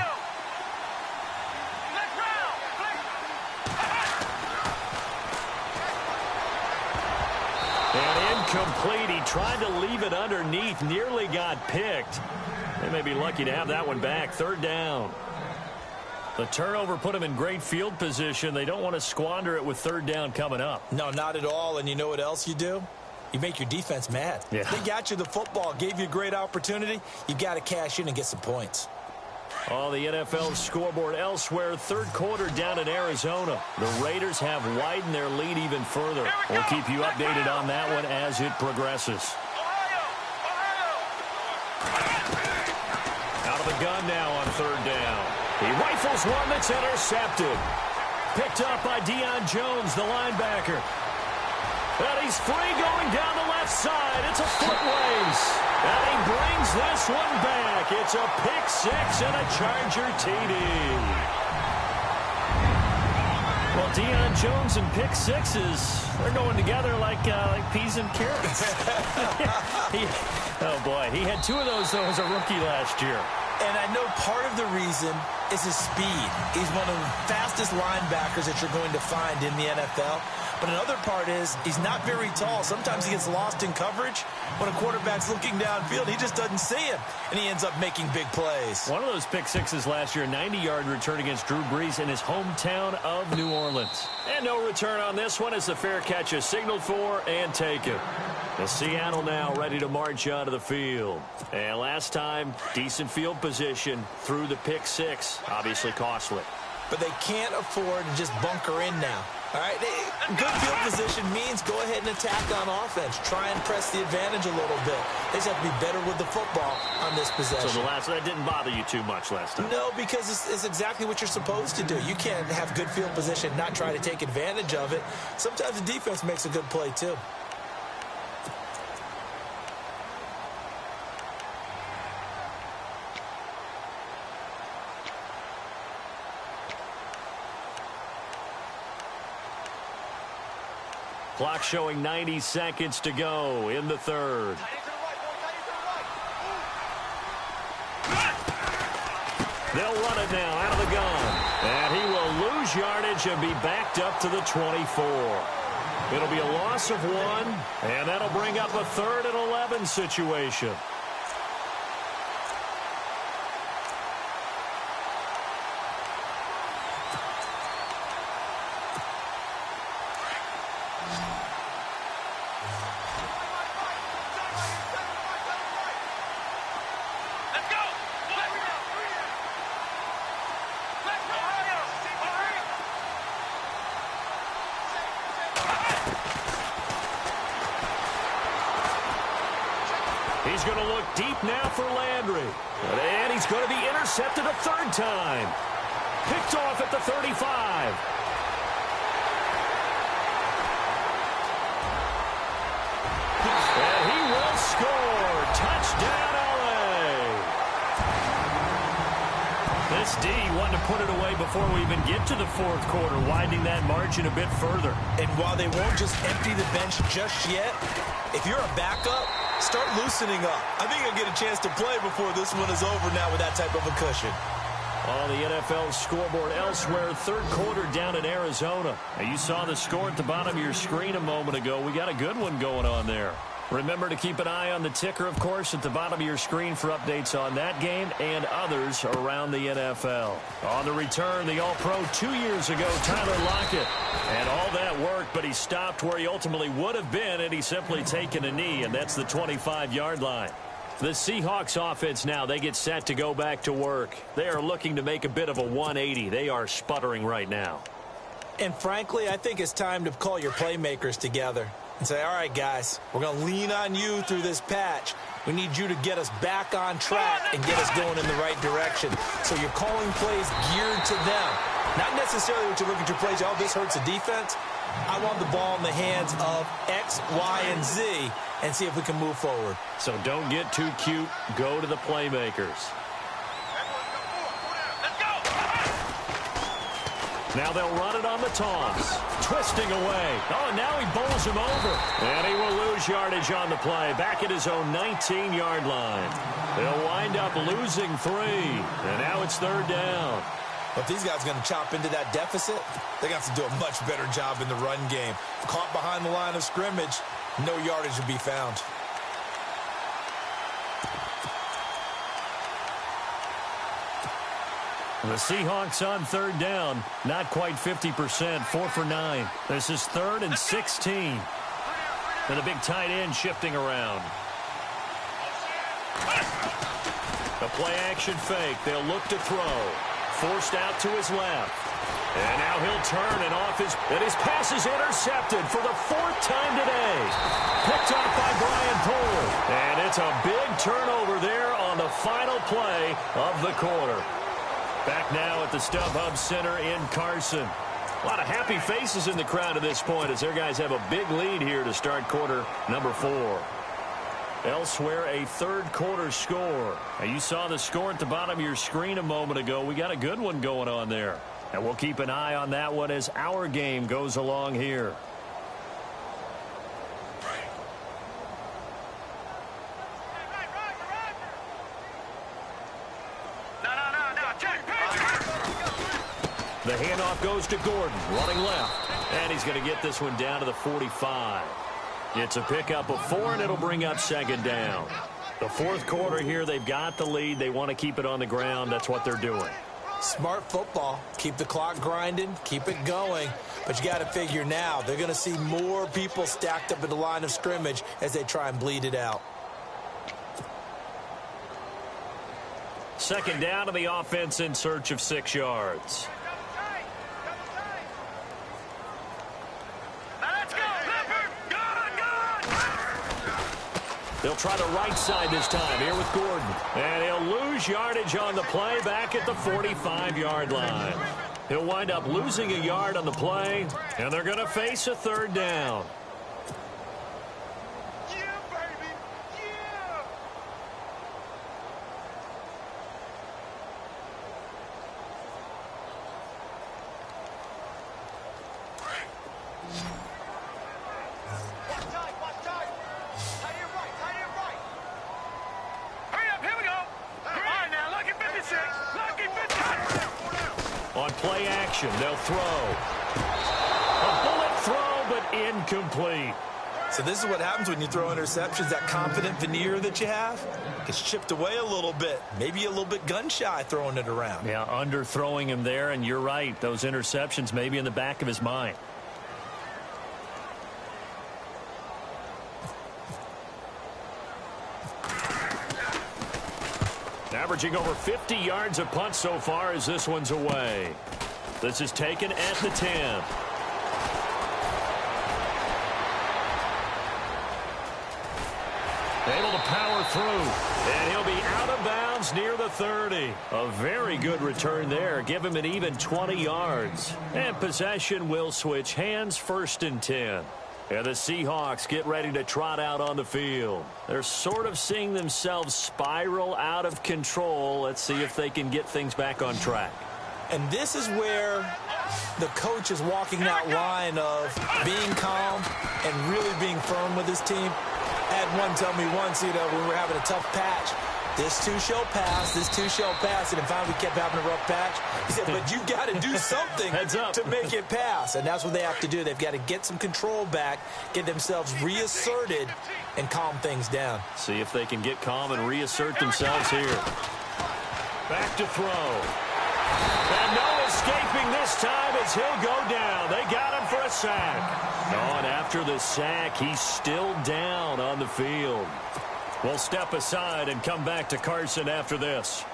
And incomplete. He tried to leave it underneath, nearly got picked. They may be lucky to have that one back. 3rd down. The turnover put them in great field position. They don't want to squander it with 3rd down coming up. No, not at all. And you know what else you do? You make your defense mad. Yeah. They got you the football, gave you a great opportunity. You got to cash in and get some points. On the NFL scoreboard elsewhere, third quarter down in Arizona. The Raiders have widened their lead even further. We'll keep you updated on that one as it progresses. Out of the gun now on third down. He rifles one that's intercepted. Picked up by Deion Jones, the linebacker. And he's free going down the left side. It's a foot race. And he brings this one back. It's a pick six and a Charger TD. Well, Deion Jones and pick sixes, they're going together like peas and carrots. Oh, boy. He had two of those, though, as a rookie last year. And I know part of the reason is his speed. He's one of the fastest linebackers that you're going to find in the NFL. But another part is he's not very tall. Sometimes he gets lost in coverage. When a quarterback's looking downfield, he just doesn't see him, and he ends up making big plays. One of those pick sixes last year, 90-yard return against Drew Brees in his hometown of New Orleans. And no return on this one as the fair catch is signaled for and taken. The Seattle now ready to march onto the field. And last time, decent field position through the pick six. Obviously costly. But they can't afford to just bunker in now. All right, good field position means go ahead and attack on offense. Try and press the advantage a little bit. They just have to be better with the football on this possession. So that didn't bother you too much last time? No, because it's exactly what you're supposed to do. You can't have good field position and not try to take advantage of it. Sometimes the defense makes a good play, too. Clock showing 90 seconds to go in the third. They'll run it now out of the gun. And he will lose yardage and be backed up to the 24. It'll be a loss of one, and that'll bring up a 3rd and 11 situation. He's going to look deep now for Landry. And he's going to be intercepted a 3rd time. Picked off at the 35. And he will score. Touchdown, LA. This D wanted to put it away before we even get to the 4th quarter, widening that margin a bit further. And while they won't just empty the bench just yet, if you're a backup, start loosening up. I think you'll get a chance to play before this one is over now with that type of a cushion. On the NFL scoreboard elsewhere, 3rd quarter down in Arizona. Now, you saw the score at the bottom of your screen a moment ago. We got a good one going on there. Remember to keep an eye on the ticker, of course, at the bottom of your screen for updates on that game and others around the NFL. On the return, the All-Pro 2 years ago, Tyler Lockett. And all that worked, but he stopped where he ultimately would have been, and he's simply taken a knee, and that's the 25-yard line. The Seahawks offense now, they get set to go back to work. They are looking to make a bit of a 180. They are sputtering right now. And frankly, I think it's time to call your playmakers together and say, all right, guys, we're going to lean on you through this patch. We need you to get us back on track and get us going in the right direction. So you're calling plays geared to them. Not necessarily what you look at your plays, oh, this hurts the defense. I want the ball in the hands of X, Y, and Z and see if we can move forward. So don't get too cute. Go to the playmakers. Now they'll run it on the toss. Twisting away. Oh, and now he bowls him over. And he will lose yardage on the play. Back at his own 19-yard line. They'll wind up losing 3. And now it's 3rd down. But these guys are going to chop into that deficit. They got to do a much better job in the run game. Caught behind the line of scrimmage, no yardage to be found. The Seahawks on 3rd down, not quite 50%, 4 for 9. This is 3rd and 16. And the big tight end shifting around. The play-action fake. They'll look to throw. Forced out to his left. And now he'll turn and his pass is intercepted for the 4th time today. Picked off by Brian Poole. And it's a big turnover there on the final play of the quarter. Back now at the StubHub Center in Carson. A lot of happy faces in the crowd at this point as their guys have a big lead here to start quarter number 4. Elsewhere, a third quarter score. Now, you saw the score at the bottom of your screen a moment ago. We got a good one going on there. And we'll keep an eye on that one as our game goes along here. The handoff goes to Gordon, running left. And he's going to get this one down to the 45. It's a pickup of 4, and it'll bring up second down. The fourth quarter here, they've got the lead. They want to keep it on the ground. That's what they're doing. Smart football. Keep the clock grinding. Keep it going. But you got to figure now, they're going to see more people stacked up at the line of scrimmage as they try and bleed it out. Second down to the offense in search of 6 yards. They'll try the right side this time here with Gordon. And he'll lose yardage on the play back at the 45-yard line. He'll wind up losing a yard on the play, and they're going to face a third down. On play action, they'll throw. A bullet throw, but incomplete. So this is what happens when you throw interceptions. That confident veneer that you have gets chipped away a little bit. Maybe a little bit gun-shy throwing it around. Yeah, underthrowing him there, and you're right. Those interceptions may be in the back of his mind. Averaging over 50 yards a punt so far as this one's away. This is taken at the 10. Able to power through, and he'll be out of bounds near the 30. A very good return there. Give him an even 20 yards. And possession will switch hands, 1st and 10. And the Seahawks get ready to trot out on the field. They're sort of seeing themselves spiral out of control. Let's see if they can get things back on track. And this is where the coach is walking that line of being calm and really being firm with his team. I had one tell me once, when we were having a tough patch, this too shall pass, this too shall pass, and then finally we kept having a rough patch. He said, but you've got to do something to make it pass, and that's what they have to do. They've got to get some control back, get themselves reasserted, and calm things down. See if they can get calm and reassert themselves here. Back to throw. And no escaping this time as he'll go down. They got him for a sack. And after the sack, he's still down on the field. We'll step aside and come back to Carson after this.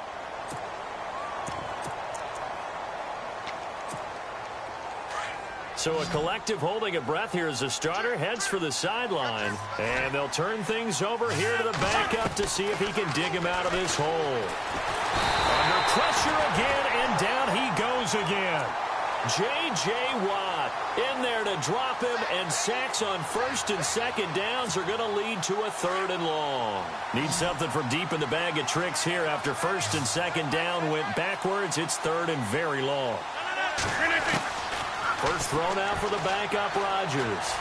So a collective holding of breath here as the starter heads for the sideline. And they'll turn things over here to the backup to see if he can dig him out of this hole. Under pressure again, and down he goes again. J.J. Watt in there to drop him, and sacks on 1st and 2nd downs are going to lead to a 3rd and long. Need something from deep in the bag of tricks here after 1st and 2nd down went backwards. It's 3rd and very long. First thrown out for the backup, Rodgers.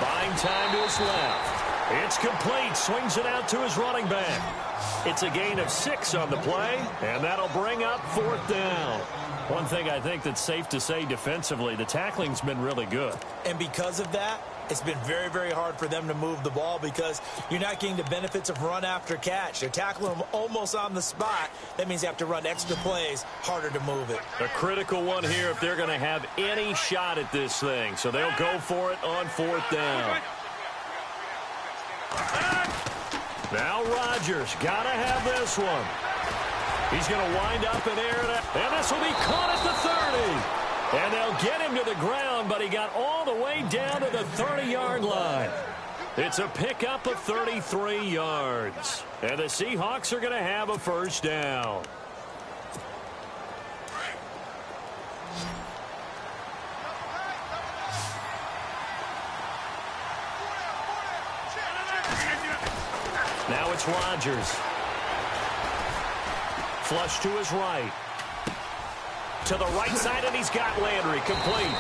Buying time to his left. It's complete. Swings it out to his running back. It's a gain of 6 on the play, and that'll bring up 4th down. One thing I think that's safe to say defensively, the tackling's been really good. And because of that, it's been very, very hard for them to move the ball because you're not getting the benefits of run after catch. They're tackling them almost on the spot. That means you have to run extra plays, harder to move it. A critical one here if they're going to have any shot at this thing. So they'll go for it on 4th down. Now Rodgers got to have this one. He's going to wind up in air, and this will be caught at the 30. And they'll get him to the ground, but he got all the way down to the 30-yard line. It's a pickup of 33 yards. And the Seahawks are going to have a first down. Now it's Rodgers. Flush to his right. To the right side, and he's got Landry complete.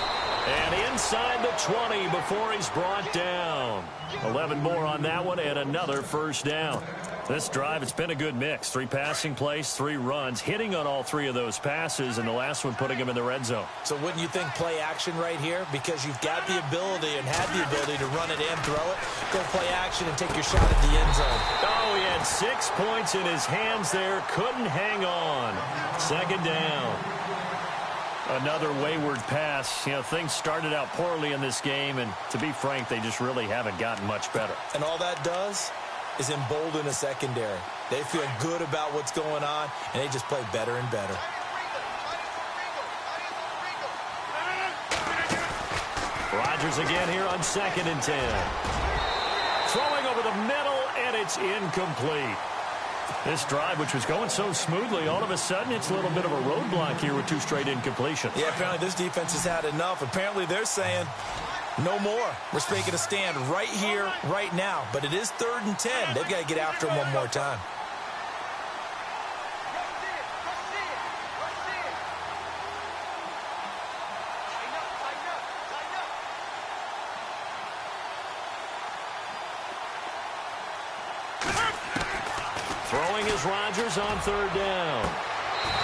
And inside the 20 before he's brought down. 11 more on that one, and another first down. This drive, it's been a good mix. 3 passing plays, 3 runs, hitting on all 3 of those passes, and the last one putting him in the red zone. So wouldn't you think play action right here? Because you've got the ability and had the ability to run it and throw it. Go play action and take your shot at the end zone. Oh, he had 6 points in his hands there. Couldn't hang on. Second down. Another wayward pass. You know, things started out poorly in this game, and to be frank, they just really haven't gotten much better. And all that does is embolden a secondary. They feel good about what's going on, and they just play better and better. Rodgers again here on 2nd and 10. Throwing over the middle, and it's incomplete. This drive, which was going so smoothly, all of a sudden it's a little bit of a roadblock here with 2 straight incompletions. Yeah, apparently this defense has had enough. Apparently they're saying, no more. We're making a stand right here, right now. But it is 3rd and 10. They've got to get after him one more time. Throwing is Rodgers on 3rd down.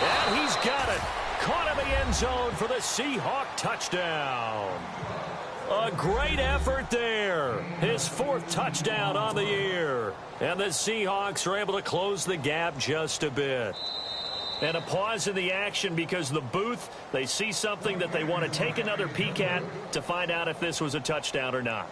And he's got it. Caught in the end zone for the Seahawk touchdown. A great effort there. His 4th touchdown on the year. And the Seahawks are able to close the gap just a bit. And a pause in the action because the booth, they see something that they want to take another peek at to find out if this was a touchdown or not.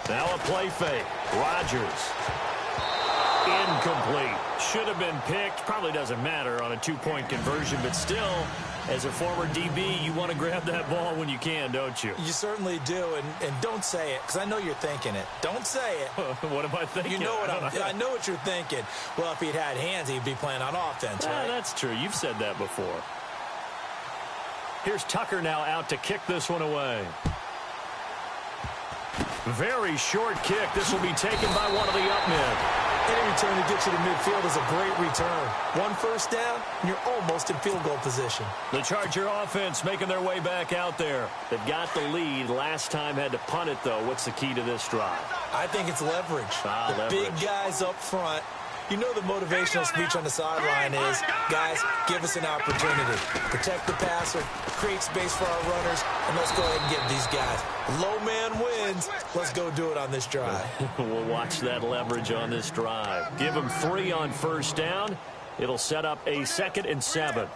Now a play fake. Rodgers. Incomplete. Should have been picked. Probably doesn't matter on a 2-point conversion, but still, as a former DB, you want to grab that ball when you can, don't you? You certainly do, and don't say it, because I know you're thinking it. Don't say it. What am I thinking? You know what I know what you're thinking. Well, if he'd had hands, he'd be playing on offense, right? That's true. You've said that before. Here's Tucker now out to kick this one away. Very short kick. This will be taken by one of the up men. Any return to get you to midfield is a great return. 1 first down, and you're almost in field goal position. The Charger offense making their way back out there. They've got the lead. Last time had to punt it, though. What's the key to this drive? I think it's leverage. The big guys up front. You know the motivational speech on the sideline is, guys, give us an opportunity. Protect the passer, create space for our runners, and let's go ahead and get these guys. Low man wins. Let's go do it on this drive. We'll watch that leverage on this drive. Give them 3 on first down. It'll set up a 2nd and 7.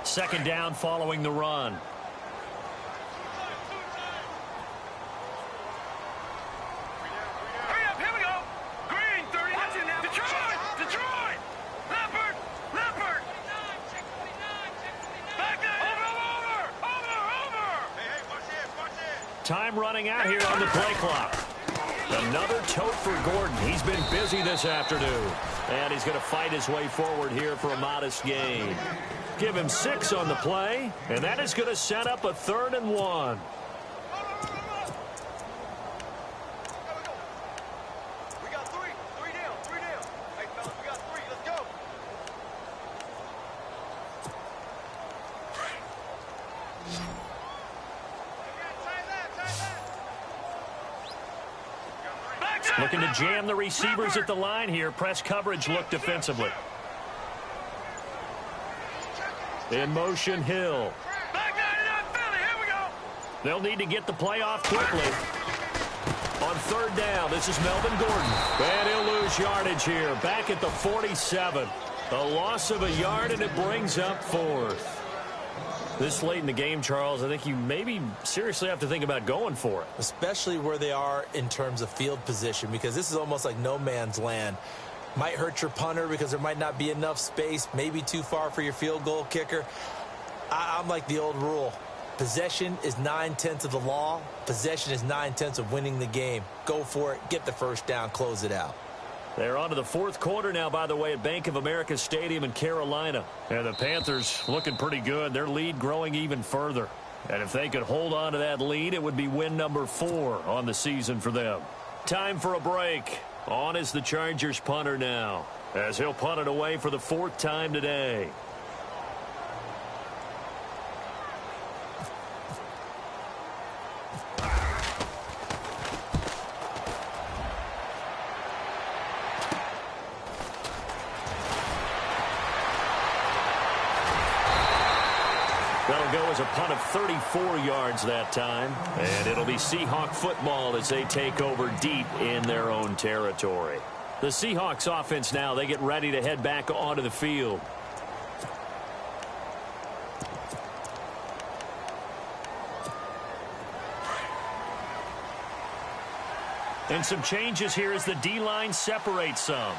Second down following the run. Time running out here on the play clock. Another tote for Gordon. He's been busy this afternoon. And he's going to fight his way forward here for a modest gain. Give him 6 on the play. And that is going to set up a 3rd and 1. We got 3. 3 down. 3 down. Hey, fellas, we got 3. Let's go. Back to Looking to jam the receivers at the line here. Press coverage look defensively. In motion, Hill. They'll need to get the play off quickly. On third down, this is Melvin Gordon. And he'll lose yardage here. Back at the 47. A loss of a yard, and it brings up fourth. This late in the game, Charles, I think you maybe seriously have to think about going for it. Especially where they are in terms of field position, because this is almost like no man's land. Might hurt your punter because there might not be enough space, maybe too far for your field goal kicker. I'm like the old rule. Possession is 9/10 of the law. Possession is 9/10 of winning the game. Go for it. Get the first down. Close it out. They're on to the fourth quarter now, by the way, at Bank of America Stadium in Carolina. And the Panthers looking pretty good. Their lead growing even further. And if they could hold on to that lead, it would be win number 4 on the season for them. Time for a break. On is the Chargers punter now, as he'll punt it away for the 4th time today. That'll go as a punt of 34 yards that time. And it'll be Seahawk football as they take over deep in their own territory. The Seahawks offense now, they get ready to head back onto the field. And some changes here as the D-line separates some.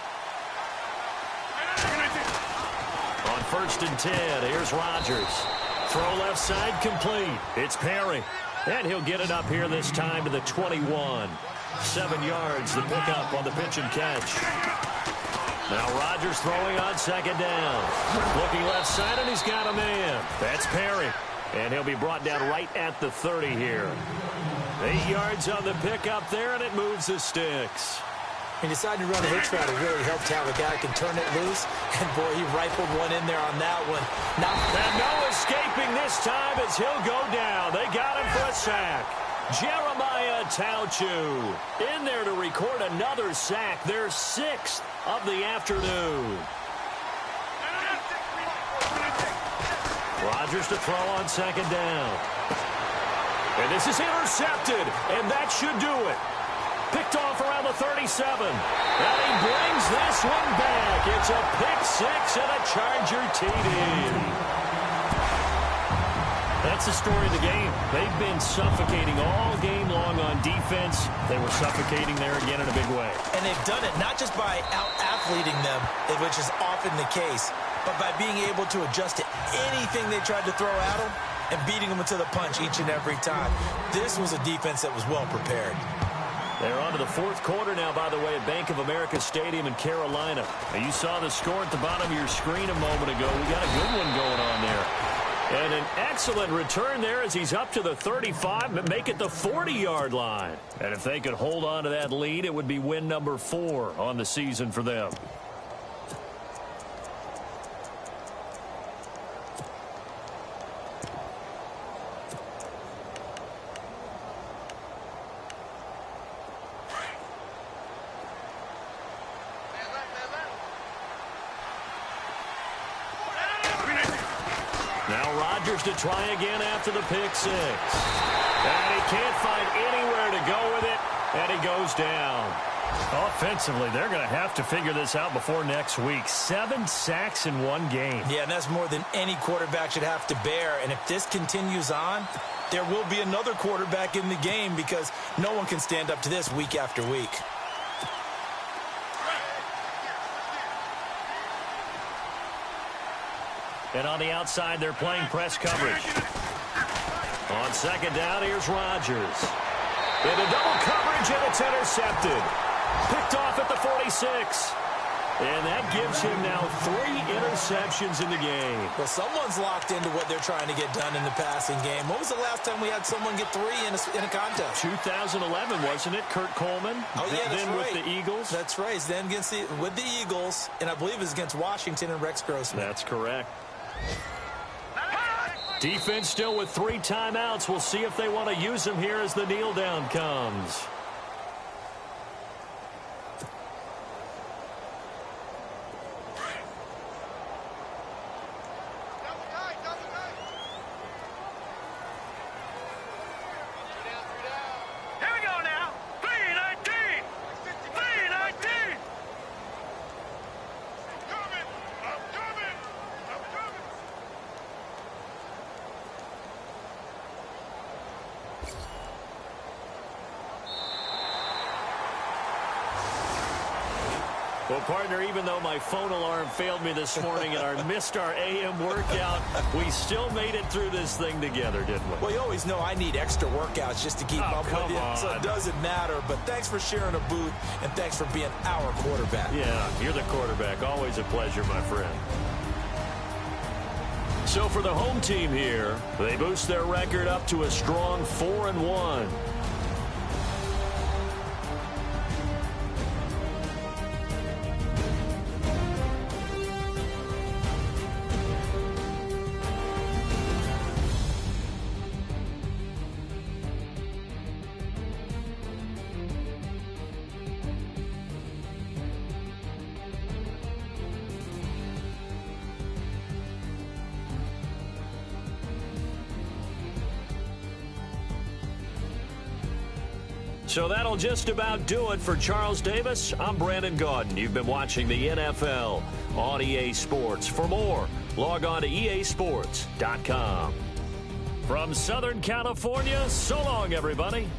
On 1st and 10, here's Rodgers. Throw left side complete. It's Perry. And he'll get it up here this time to the 21. 7 yards, the pickup on the pitch and catch. Now Rodgers throwing on 2nd down. Looking left side, and he's got a man. That's Perry. And he'll be brought down right at the 30 here. 8 yards on the pickup there, and it moves the sticks. He decided to run a hitch route. It really helped have a guy who can turn it loose. And, boy, he rifled one in there on that one. And no escaping this time as he'll go down. They got him for a sack. Jeremiah Tauchu in there to record another sack. Their 6th of the afternoon. Rodgers to throw on 2nd down. And this is intercepted, and that should do it. Picked off around the 37. And he brings this one back. It's a pick 6 and a Charger TD. That's the story of the game. They've been suffocating all game long on defense. They were suffocating there again in a big way. And they've done it not just by out-athleting them, which is often the case, but by being able to adjust to anything they tried to throw at them and beating them into the punch each and every time. This was a defense that was well prepared. They're on to the 4th quarter now, by the way, at Bank of America Stadium in Carolina. Now, you saw the score at the bottom of your screen a moment ago. We got a good one going on there. And an excellent return there as he's up to the 35, but make it the 40-yard line. And if they could hold on to that lead, it would be win number 4 on the season for them. To try again after the pick 6. And he can't find anywhere to go with it, and he goes down. Offensively, they're going to have to figure this out before next week. 7 sacks in one game. Yeah, and that's more than any quarterback should have to bear. And if this continues on, there will be another quarterback in the game because no one can stand up to this week after week. And on the outside, they're playing press coverage. On 2nd down, here's Rodgers. Into double coverage, and it's intercepted. Picked off at the 46. And that gives him now 3 interceptions in the game. Well, someone's locked into what they're trying to get done in the passing game. When was the last time we had someone get 3 in a contest? 2011, wasn't it? Kurt Coleman? Oh, yeah, that's then right. with the Eagles? That's right. Then with the Eagles, and I believe it was against Washington and Rex Grossman. That's correct. Defense still with 3 timeouts. We'll see if they want to use them here as the kneel down comes. Well, partner, even though my phone alarm failed me this morning and I missed our AM workout, we still made it through this thing together, didn't we? Well, you always know I need extra workouts just to keep up with you, on. so it doesn't matter. But thanks for sharing a booth, and thanks for being our quarterback. Yeah, you're the quarterback. Always a pleasure, my friend. So for the home team here, they boost their record up to a strong 4-1. So that'll just about do it for Charles Davis. I'm Brandon Gaudin. You've been watching the NFL on EA Sports. For more, log on to easports.com. From Southern California, so long, everybody.